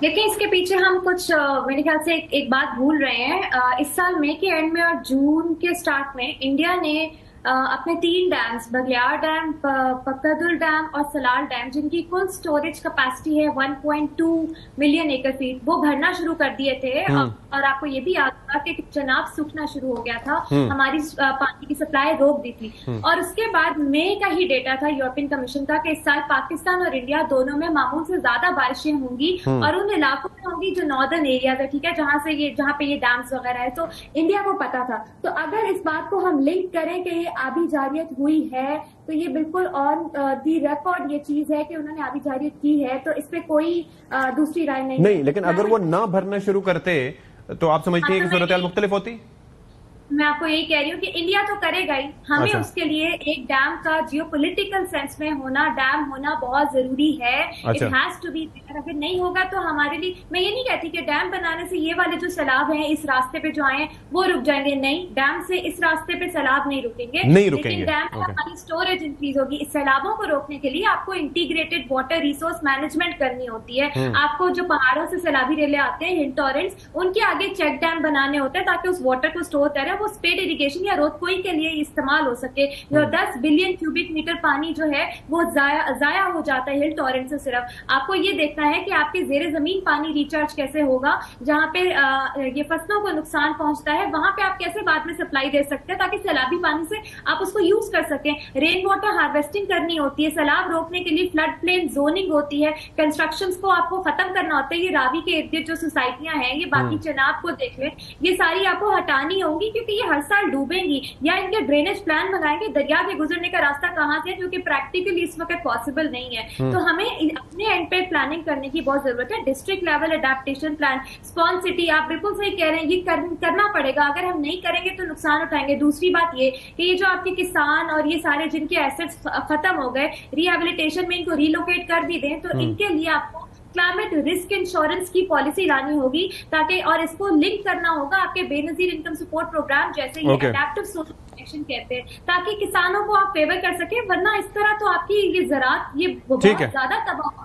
लेकिन इसके पीछे हम कुछ मेरे ख्याल से एक बात भूल रहे हैं। इस साल मई के एंड में और जून के स्टार्ट में इंडिया ने अपने 3 डैम्स, बघियार डैम, पक्कादुल डैम और सलाल डैम, जिनकी कुल स्टोरेज कैपेसिटी है 1.2 मिलियन एकड़ फीट, वो भरना शुरू कर दिए थे। और आपको ये भी याद होगा कि चनाब सूखना शुरू हो गया था, हमारी पानी की सप्लाई रोक दी थी। और उसके बाद मई का ही डेटा था यूरोपियन कमीशन का कि इस साल पाकिस्तान और इंडिया दोनों में मामूल से ज्यादा बारिशें होंगी और उन इलाकों में होंगी जो नॉर्दर्न एरियाज है, ठीक है, जहां पे ये डैम्स वगैरह है। तो इंडिया को पता था। तो अगर इस बात को हम लिंक करें कि ये आबी जारियत हुई है, तो ये बिल्कुल ऑन दी रिकॉर्ड ये चीज है कि उन्होंने आबी जारियत की है। तो इस पे कोई दूसरी राय नहीं। लेकिन अगर वो ना भरना शुरू करते तो आप समझते हैं कि सूरत-ए-हाल मुख्तलिफ होती? मैं आपको यही कह रही हूँ कि इंडिया तो करेगा ही। हमें उसके लिए एक डैम का जियोपॉलिटिकल सेंस में होना, डैम होना बहुत जरूरी है। It has to be. अगर नहीं होगा तो हमारे लिए, मैं ये नहीं कहती कि डैम बनाने से ये वाले जो सैलाब हैं इस रास्ते पे जो आए वो रुक जाएंगे। नहीं, डैम से इस रास्ते पे सैलाब नहीं रुकेंगे, लेकिन डैम में हमारी स्टोरेज इंक्रीज होगी। इस सैलाबों को रोकने के लिए आपको इंटीग्रेटेड वाटर रिसोर्स मैनेजमेंट करनी होती है। आपको जो पहाड़ों से सैलाबी रेले आते हैं, हिल टॉरेंट्स, उनके आगे चेक डैम बनाने होते हैं ताकि उस वाटर को स्टोर करें, वो स्पेड इरिगेशन या रोधकोई के लिए इस्तेमाल हो सके। जो 10 बिलियन क्यूबिक मीटर पानी जो है वो जाया हो जाता है हिल टॉरेंट से। सिर्फ आपको ये देखना है कि आपके जेरे जमीन पानी रिचार्ज कैसे होगा, जहां पे ये फसलों को नुकसान पहुंचता है वहां पे आप कैसे बाद में सप्लाई दे सकते हैं ताकि सैलाबी पानी से आप उसको यूज कर सकें। रेन वाटर हार्वेस्टिंग करनी होती है, सैलाब रोकने के लिए फ्लड प्लेन जोनिंग होती है, कंस्ट्रक्शन को आपको खत्म करना होता है। ये रावी के इर्द गिर्द जो सोसाइटियां हैं, ये बाकी चनाब को देख लें, ये सारी आपको हटानी होंगी क्योंकि ये हर साल डूबेंगी। या इनके ड्रेनेज प्लान बनाएंगे, दरिया के गुजरने का रास्ता कहां से है, जो कि प्रैक्टिकली इस वक्त पॉसिबल नहीं है। तो हमें अपने एंड पे प्लानिंग करने की बहुत जरूरत है। District level adaptation plan, spawn city, आप बिल्कुल सही कह रहे हैं, ये करना पड़ेगा। अगर हम नहीं करेंगे तो नुकसान उठाएंगे। दूसरी बात ये कि ये जो आपके किसान और ये सारे जिनके एसेट्स खत्म हो गए, रिहेबिलिटेशन में इनको रिलोकेट कर भी दें, तो इनके लिए आपको क्लाइमेट रिस्क इंश्योरेंस की पॉलिसी लानी होगी ताकि, और इसको लिंक करना होगा आपके बेनजीर इनकम सपोर्ट प्रोग्राम जैसे ये एडेप्टिव सोशल प्रोटेक्शन कहते हैं, ताकि किसानों को आप फेवर कर सके। वरना इस तरह तो आपकी ये ज़राअत ये बहुत ज्यादा तबाह